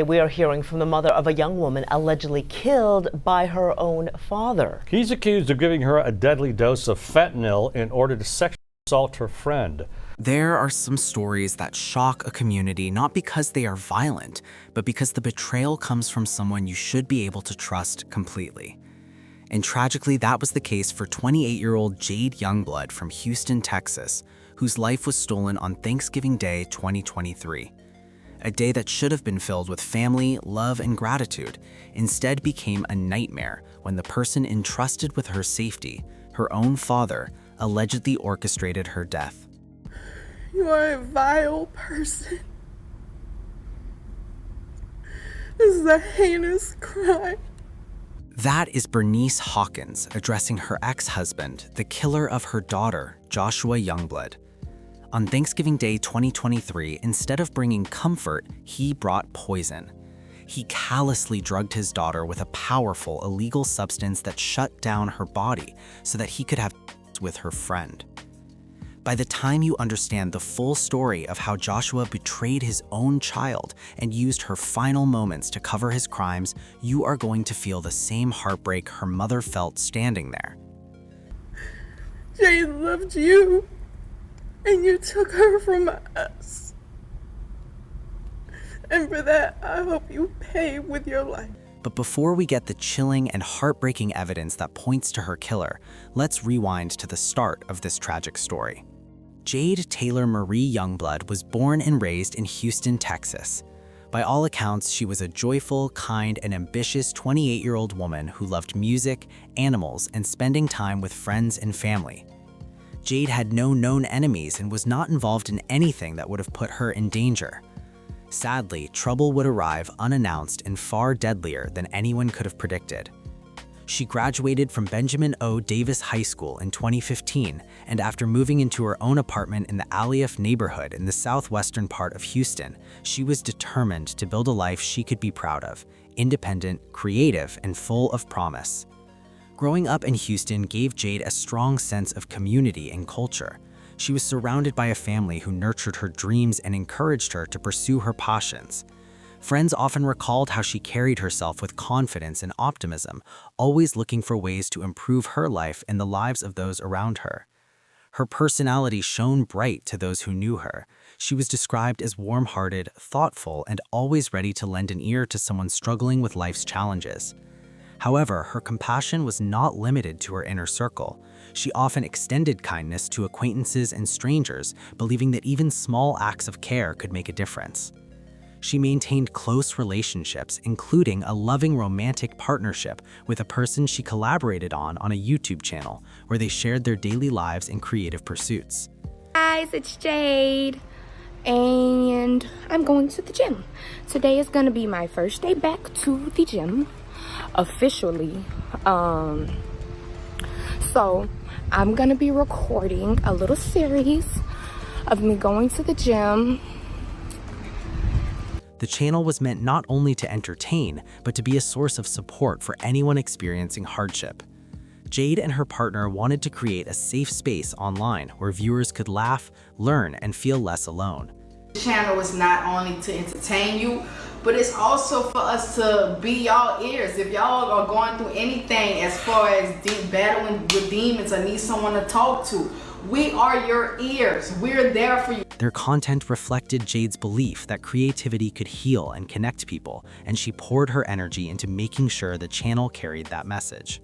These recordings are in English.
We are hearing from the mother of a young woman allegedly killed by her own father. He's accused of giving her a deadly dose of fentanyl in order to sexually assault her friend. There are some stories that shock a community not because they are violent, but because the betrayal comes from someone you should be able to trust completely. And tragically, that was the case for 28-year-old Jade Youngblood from Houston, Texas, whose life was stolen on Thanksgiving Day 2023. A day that should have been filled with family, love, and gratitude, instead became a nightmare when the person entrusted with her safety, her own father, allegedly orchestrated her death. You are a vile person. This is a heinous crime. That is Bernice Hawkins addressing her ex-husband, the killer of her daughter, Joshua Youngblood. On Thanksgiving Day 2023, instead of bringing comfort, he brought poison. He callously drugged his daughter with a powerful, illegal substance that shut down her body so that he could have sex with her friend. By the time you understand the full story of how Joshua betrayed his own child and used her final moments to cover his crimes, you are going to feel the same heartbreak her mother felt standing there. Jade loved you, and you took her from us. And for that, I hope you pay with your life. But before we get the chilling and heartbreaking evidence that points to her killer, let's rewind to the start of this tragic story. Jade Taylor Marie Youngblood was born and raised in Houston, Texas. By all accounts, she was a joyful, kind, and ambitious 28-year-old woman who loved music, animals, and spending time with friends and family. Jade had no known enemies and was not involved in anything that would have put her in danger. Sadly, trouble would arrive unannounced and far deadlier than anyone could have predicted. She graduated from Benjamin O. Davis High School in 2015, and after moving into her own apartment in the Alief neighborhood in the southwestern part of Houston, she was determined to build a life she could be proud of, independent, creative, and full of promise. Growing up in Houston gave Jade a strong sense of community and culture. She was surrounded by a family who nurtured her dreams and encouraged her to pursue her passions. Friends often recalled how she carried herself with confidence and optimism, always looking for ways to improve her life and the lives of those around her. Her personality shone bright to those who knew her. She was described as warm-hearted, thoughtful, and always ready to lend an ear to someone struggling with life's challenges. However, her compassion was not limited to her inner circle. She often extended kindness to acquaintances and strangers, believing that even small acts of care could make a difference. She maintained close relationships, including a loving romantic partnership with a person she collaborated on a YouTube channel, where they shared their daily lives and creative pursuits. Guys, it's Jade, and I'm going to the gym. Today is going to be my first day back to the gym, officially. So I'm going to be recording a little series of me going to the gym. The channel was meant not only to entertain, but to be a source of support for anyone experiencing hardship. Jade and her partner wanted to create a safe space online where viewers could laugh, learn, and feel less alone. The channel is not only to entertain you, but it's also for us to be y'all ears. If y'all are going through anything as far as battling with demons or need someone to talk to, we are your ears. We're there for you. Their content reflected Jade's belief that creativity could heal and connect people, and she poured her energy into making sure the channel carried that message.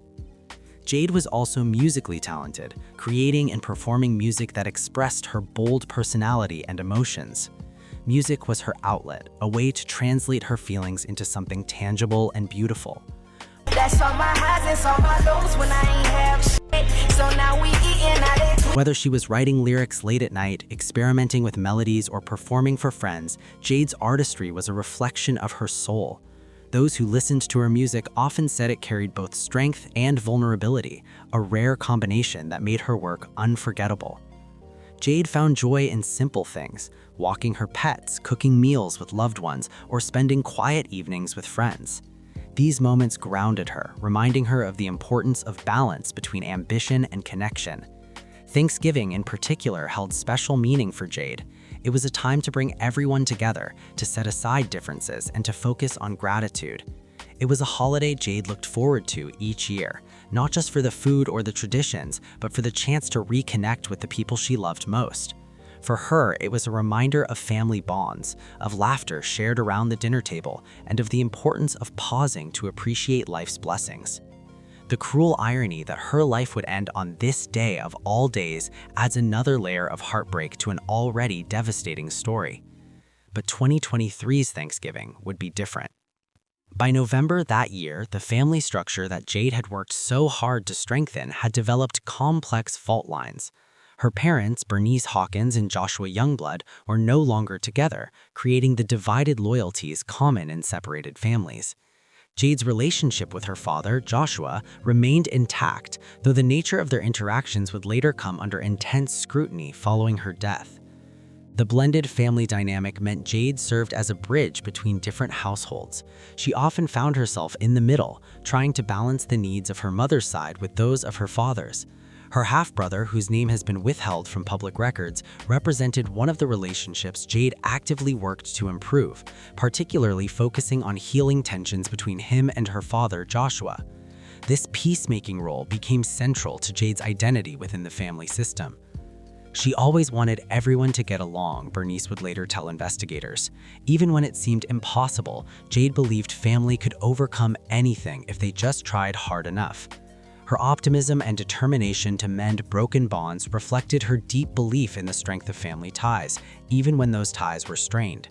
Jade was also musically talented, creating and performing music that expressed her bold personality and emotions. Music was her outlet, a way to translate her feelings into something tangible and beautiful. That's all my highs and all my lows when I ain't have shit. So now we eating out it. Whether she was writing lyrics late at night, experimenting with melodies, or performing for friends, Jade's artistry was a reflection of her soul. Those who listened to her music often said it carried both strength and vulnerability, a rare combination that made her work unforgettable. Jade found joy in simple things, walking her pets, cooking meals with loved ones, or spending quiet evenings with friends. These moments grounded her, reminding her of the importance of balance between ambition and connection. Thanksgiving in particular held special meaning for Jade. It was a time to bring everyone together, to set aside differences, and to focus on gratitude. It was a holiday Jade looked forward to each year, not just for the food or the traditions, but for the chance to reconnect with the people she loved most. For her, it was a reminder of family bonds, of laughter shared around the dinner table, and of the importance of pausing to appreciate life's blessings. The cruel irony that her life would end on this day of all days adds another layer of heartbreak to an already devastating story. But 2023's Thanksgiving would be different. By November that year, the family structure that Jade had worked so hard to strengthen had developed complex fault lines. Her parents, Bernice Hawkins and Joshua Youngblood, were no longer together, creating the divided loyalties common in separated families. Jade's relationship with her father, Joshua, remained intact, though the nature of their interactions would later come under intense scrutiny following her death. The blended family dynamic meant Jade served as a bridge between different households. She often found herself in the middle, trying to balance the needs of her mother's side with those of her father's. Her half-brother, whose name has been withheld from public records, represented one of the relationships Jade actively worked to improve, particularly focusing on healing tensions between him and her father, Joshua. This peacemaking role became central to Jade's identity within the family system. She always wanted everyone to get along, Bernice would later tell investigators. Even when it seemed impossible, Jade believed family could overcome anything if they just tried hard enough. Her optimism and determination to mend broken bonds reflected her deep belief in the strength of family ties, even when those ties were strained.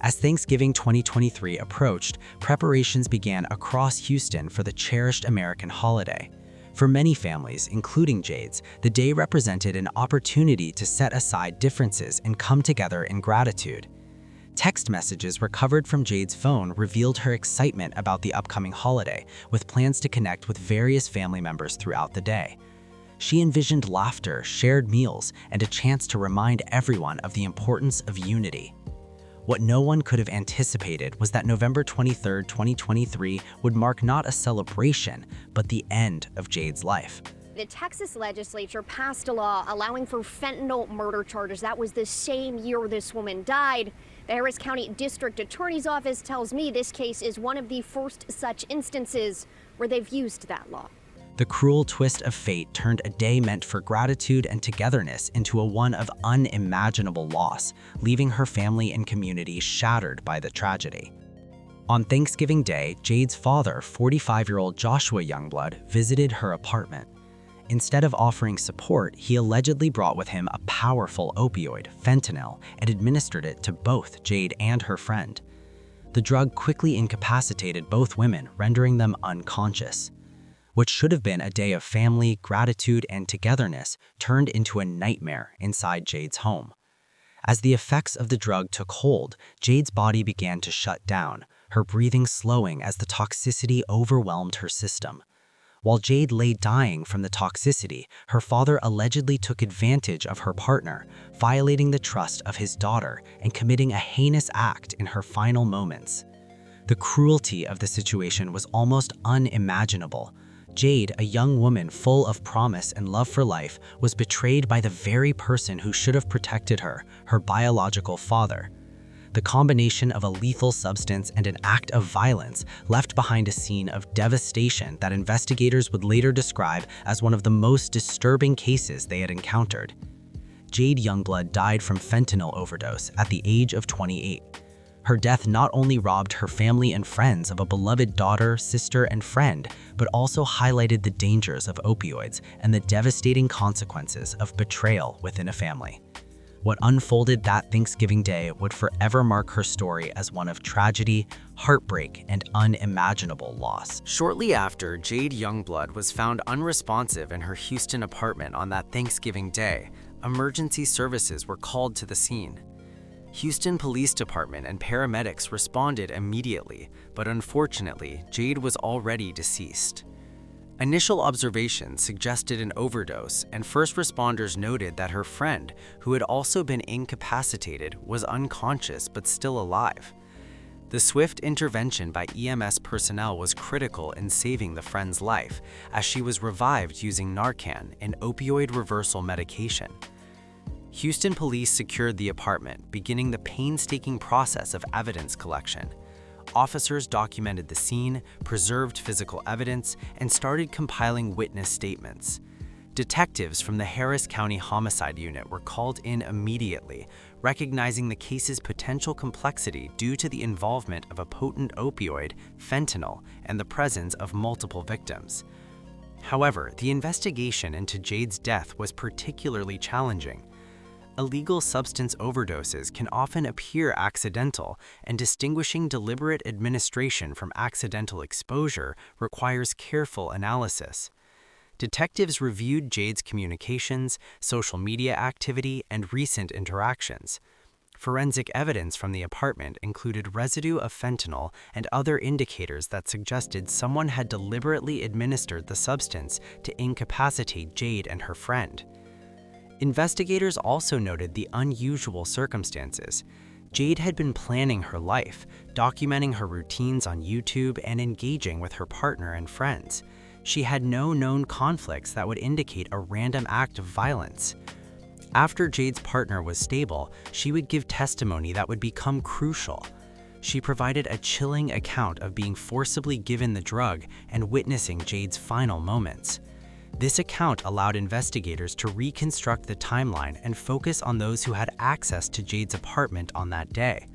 As Thanksgiving 2023 approached, preparations began across Houston for the cherished American holiday. For many families, including Jade's, the day represented an opportunity to set aside differences and come together in gratitude. Text messages recovered from Jade's phone revealed her excitement about the upcoming holiday, with plans to connect with various family members throughout the day. She envisioned laughter, shared meals, and a chance to remind everyone of the importance of unity. What no one could have anticipated was that November 23, 2023 would mark not a celebration, but the end of Jade's life. The Texas legislature passed a law allowing for fentanyl murder charges. That was the same year this woman died. The Harris County District Attorney's Office tells me this case is one of the first such instances where they've used that law. The cruel twist of fate turned a day meant for gratitude and togetherness into a one of unimaginable loss, leaving her family and community shattered by the tragedy. On Thanksgiving Day, Jade's father, 45-year-old Joshua Youngblood, visited her apartment. Instead of offering support, he allegedly brought with him a powerful opioid, fentanyl, and administered it to both Jade and her friend. The drug quickly incapacitated both women, rendering them unconscious. What should have been a day of family, gratitude, and togetherness turned into a nightmare inside Jade's home. As the effects of the drug took hold, Jade's body began to shut down, her breathing slowing as the toxicity overwhelmed her system. While Jade lay dying from the toxicity, her father allegedly took advantage of her partner, violating the trust of his daughter and committing a heinous act in her final moments. The cruelty of the situation was almost unimaginable. Jade, a young woman full of promise and love for life, was betrayed by the very person who should have protected her, her biological father. The combination of a lethal substance and an act of violence left behind a scene of devastation that investigators would later describe as one of the most disturbing cases they had encountered. Jade Youngblood died from fentanyl overdose at the age of 28. Her death not only robbed her family and friends of a beloved daughter, sister, and friend, but also highlighted the dangers of opioids and the devastating consequences of betrayal within a family. What unfolded that Thanksgiving Day would forever mark her story as one of tragedy, heartbreak, and unimaginable loss. Shortly after, Jade Youngblood was found unresponsive in her Houston apartment on that Thanksgiving Day. Emergency services were called to the scene. Houston Police Department and paramedics responded immediately, but unfortunately, Jade was already deceased. Initial observations suggested an overdose, and first responders noted that her friend, who had also been incapacitated, was unconscious but still alive. The swift intervention by EMS personnel was critical in saving the friend's life, as she was revived using Narcan, an opioid reversal medication. Houston police secured the apartment, beginning the painstaking process of evidence collection. Officers documented the scene, preserved physical evidence, and started compiling witness statements. Detectives from the Harris County Homicide Unit were called in immediately, recognizing the case's potential complexity due to the involvement of a potent opioid, fentanyl, and the presence of multiple victims. However, the investigation into Jade's death was particularly challenging. Illegal substance overdoses can often appear accidental, and distinguishing deliberate administration from accidental exposure requires careful analysis. Detectives reviewed Jade's communications, social media activity, and recent interactions. Forensic evidence from the apartment included residue of fentanyl and other indicators that suggested someone had deliberately administered the substance to incapacitate Jade and her friend. Investigators also noted the unusual circumstances. Jade had been planning her life, documenting her routines on YouTube, and engaging with her partner and friends. She had no known conflicts that would indicate a random act of violence. After Jade's partner was stable, she would give testimony that would become crucial. She provided a chilling account of being forcibly given the drug and witnessing Jade's final moments. This account allowed investigators to reconstruct the timeline and focus on those who had access to Jade's apartment on that day.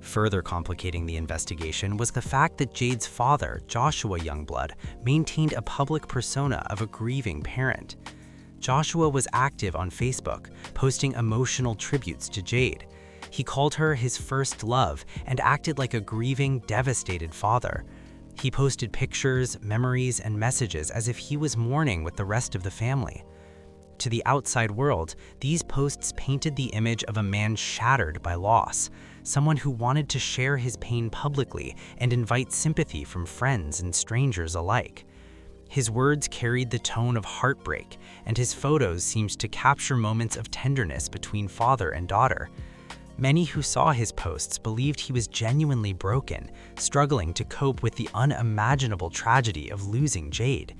Further complicating the investigation was the fact that Jade's father, Joshua Youngblood, maintained a public persona of a grieving parent. Joshua was active on Facebook, posting emotional tributes to Jade. He called her his first love and acted like a grieving, devastated father. He posted pictures, memories, and messages as if he was mourning with the rest of the family. To the outside world, these posts painted the image of a man shattered by loss, someone who wanted to share his pain publicly and invite sympathy from friends and strangers alike. His words carried the tone of heartbreak, and his photos seemed to capture moments of tenderness between father and daughter. Many who saw his posts believed he was genuinely broken, struggling to cope with the unimaginable tragedy of losing Jade.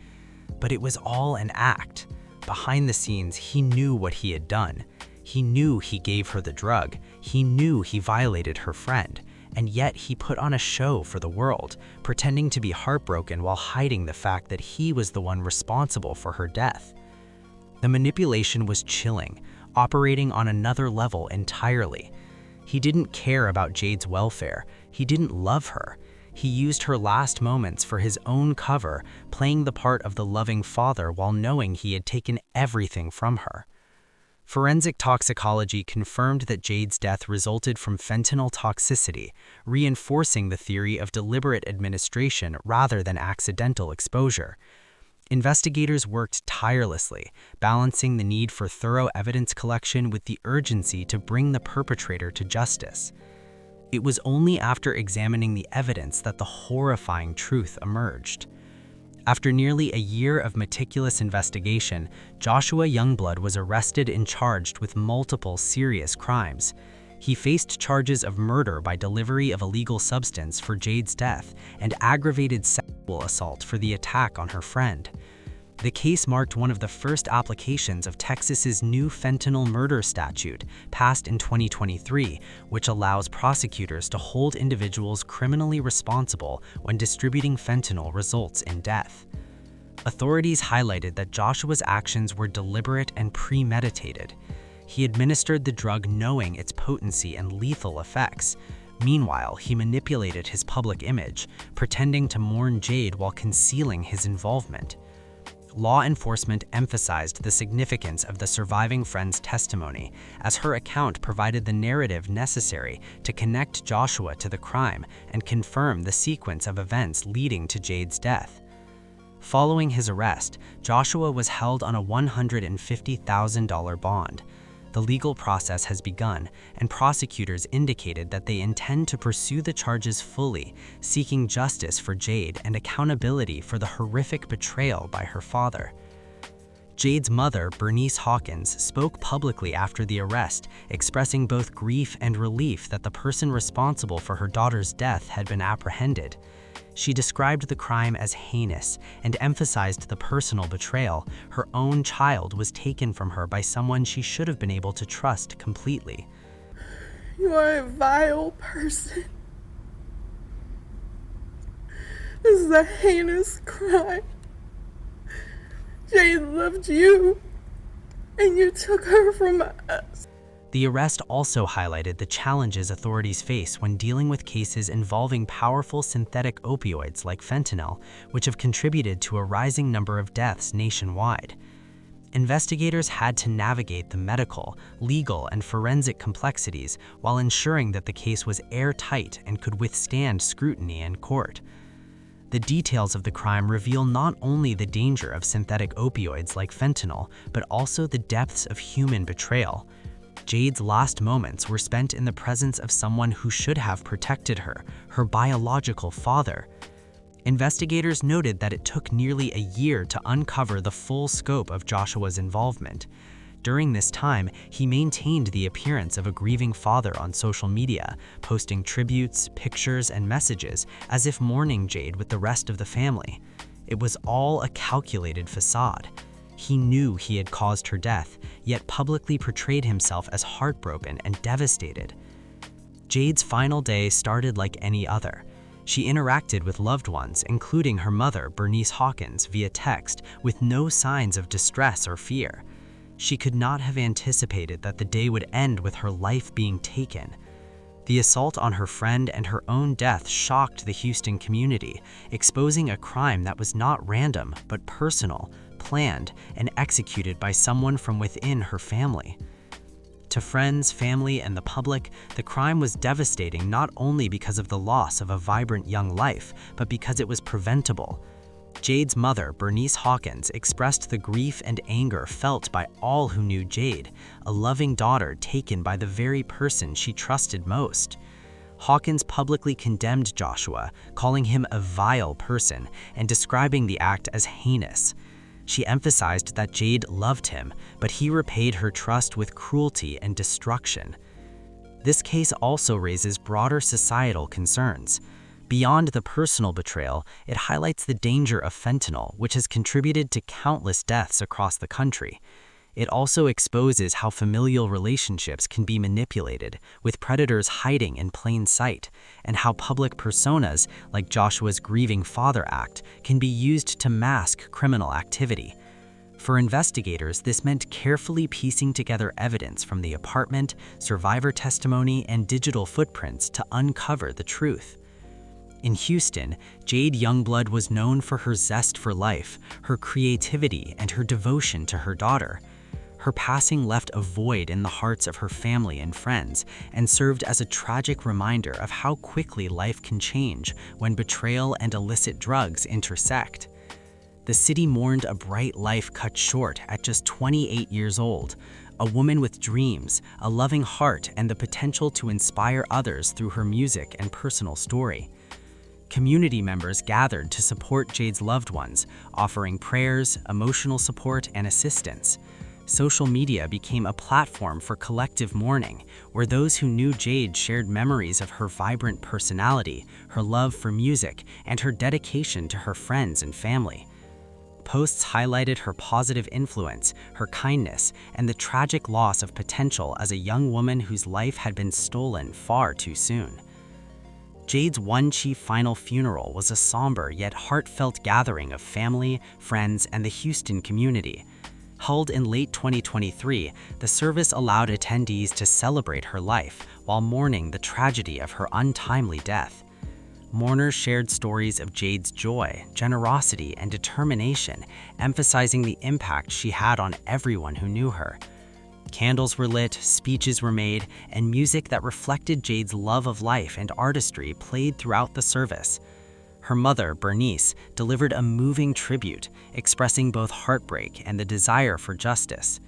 But it was all an act. Behind the scenes, he knew what he had done. He knew he gave her the drug. He knew he violated her friend. And yet he put on a show for the world, pretending to be heartbroken while hiding the fact that he was the one responsible for her death. The manipulation was chilling, operating on another level entirely. He didn't care about Jade's welfare. He didn't love her. He used her last moments for his own cover, playing the part of the loving father while knowing he had taken everything from her. Forensic toxicology confirmed that Jade's death resulted from fentanyl toxicity, reinforcing the theory of deliberate administration rather than accidental exposure. Investigators worked tirelessly, balancing the need for thorough evidence collection with the urgency to bring the perpetrator to justice. It was only after examining the evidence that the horrifying truth emerged. After nearly a year of meticulous investigation, Joshua Youngblood was arrested and charged with multiple serious crimes. He faced charges of murder by delivery of illegal substance for Jade's death and aggravated sexual assault for the attack on her friend. The case marked one of the first applications of Texas's new fentanyl murder statute, passed in 2023, which allows prosecutors to hold individuals criminally responsible when distributing fentanyl results in death. Authorities highlighted that Joshua's actions were deliberate and premeditated. He administered the drug knowing its potency and lethal effects. Meanwhile, he manipulated his public image, pretending to mourn Jade while concealing his involvement. Law enforcement emphasized the significance of the surviving friend's testimony, as her account provided the narrative necessary to connect Joshua to the crime and confirm the sequence of events leading to Jade's death. Following his arrest, Joshua was held on a $150,000 bond. The legal process has begun, and prosecutors indicated that they intend to pursue the charges fully, seeking justice for Jade and accountability for the horrific betrayal by her father. Jade's mother, Bernice Hawkins, spoke publicly after the arrest, expressing both grief and relief that the person responsible for her daughter's death had been apprehended. She described the crime as heinous and emphasized the personal betrayal. Her own child was taken from her by someone she should have been able to trust completely. You are a vile person. This is a heinous crime. Jade loved you, and you took her from us. The arrest also highlighted the challenges authorities face when dealing with cases involving powerful synthetic opioids like fentanyl, which have contributed to a rising number of deaths nationwide. Investigators had to navigate the medical, legal, and forensic complexities while ensuring that the case was airtight and could withstand scrutiny in court. The details of the crime reveal not only the danger of synthetic opioids like fentanyl, but also the depths of human betrayal. Jade's last moments were spent in the presence of someone who should have protected her, her biological father. Investigators noted that it took nearly a year to uncover the full scope of Joshua's involvement. During this time, he maintained the appearance of a grieving father on social media, posting tributes, pictures, and messages as if mourning Jade with the rest of the family. It was all a calculated facade. He knew he had caused her death, yet publicly portrayed himself as heartbroken and devastated. Jade's final day started like any other. She interacted with loved ones, including her mother, Bernice Hawkins, via text, with no signs of distress or fear. She could not have anticipated that the day would end with her life being taken. The assault on her friend and her own death shocked the Houston community, exposing a crime that was not random, but personal, planned, and executed by someone from within her family. To friends, family, and the public, the crime was devastating not only because of the loss of a vibrant young life, but because it was preventable. Jade's mother, Bernice Hawkins, expressed the grief and anger felt by all who knew Jade, a loving daughter taken by the very person she trusted most. Hawkins publicly condemned Joshua, calling him a vile person and describing the act as heinous. She emphasized that Jade loved him, but he repaid her trust with cruelty and destruction. This case also raises broader societal concerns. Beyond the personal betrayal, it highlights the danger of fentanyl, which has contributed to countless deaths across the country. It also exposes how familial relationships can be manipulated, with predators hiding in plain sight, and how public personas, like Joshua's grieving father act, can be used to mask criminal activity. For investigators, this meant carefully piecing together evidence from the apartment, survivor testimony, and digital footprints to uncover the truth. In Houston, Jade Youngblood was known for her zest for life, her creativity, and her devotion to her daughter. Her passing left a void in the hearts of her family and friends, and served as a tragic reminder of how quickly life can change when betrayal and illicit drugs intersect. The city mourned a bright life cut short at just 28 years old, a woman with dreams, a loving heart, and the potential to inspire others through her music and personal story. Community members gathered to support Jade's loved ones, offering prayers, emotional support, and assistance. Social media became a platform for collective mourning, where those who knew Jade shared memories of her vibrant personality, her love for music, and her dedication to her friends and family. Posts highlighted her positive influence, her kindness, and the tragic loss of potential as a young woman whose life had been stolen far too soon. Jade's one chief final funeral was a somber yet heartfelt gathering of family, friends, and the Houston community. Held in late 2023, the service allowed attendees to celebrate her life while mourning the tragedy of her untimely death. Mourners shared stories of Jade's joy, generosity, and determination, emphasizing the impact she had on everyone who knew her. Candles were lit, speeches were made, and music that reflected Jade's love of life and artistry played throughout the service. Her mother, Bernice, delivered a moving tribute, expressing both heartbreak and the desire for justice.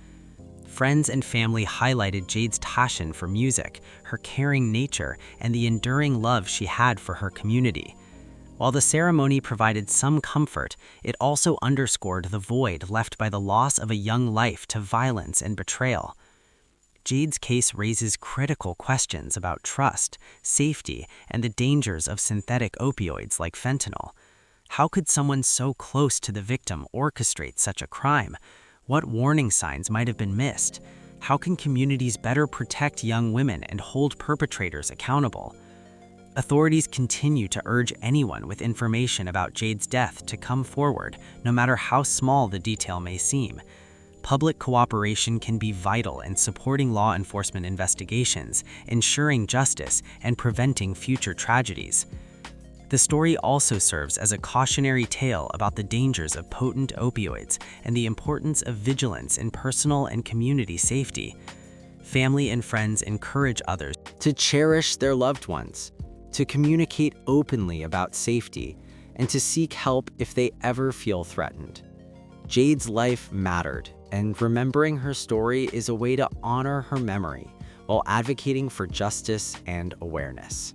Friends and family highlighted Jade's passion for music, her caring nature, and the enduring love she had for her community. While the ceremony provided some comfort, it also underscored the void left by the loss of a young life to violence and betrayal. Jade's case raises critical questions about trust, safety, and the dangers of synthetic opioids like fentanyl. How could someone so close to the victim orchestrate such a crime? What warning signs might have been missed? How can communities better protect young women and hold perpetrators accountable? Authorities continue to urge anyone with information about Jade's death to come forward, no matter how small the detail may seem. Public cooperation can be vital in supporting law enforcement investigations, ensuring justice, and preventing future tragedies. The story also serves as a cautionary tale about the dangers of potent opioids and the importance of vigilance in personal and community safety. Family and friends encourage others to cherish their loved ones, to communicate openly about safety, and to seek help if they ever feel threatened. Jade's life mattered, and remembering her story is a way to honor her memory while advocating for justice and awareness.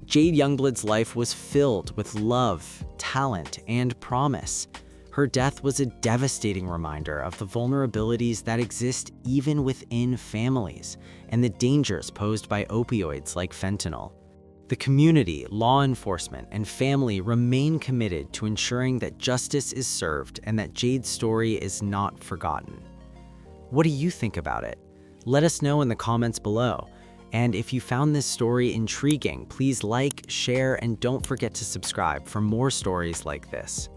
Jade Youngblood's life was filled with love, talent, and promise. Her death was a devastating reminder of the vulnerabilities that exist even within families and the dangers posed by opioids like fentanyl. The community, law enforcement, and family remain committed to ensuring that justice is served and that Jade's story is not forgotten. What do you think about it? Let us know in the comments below. And if you found this story intriguing, please like, share, and don't forget to subscribe for more stories like this.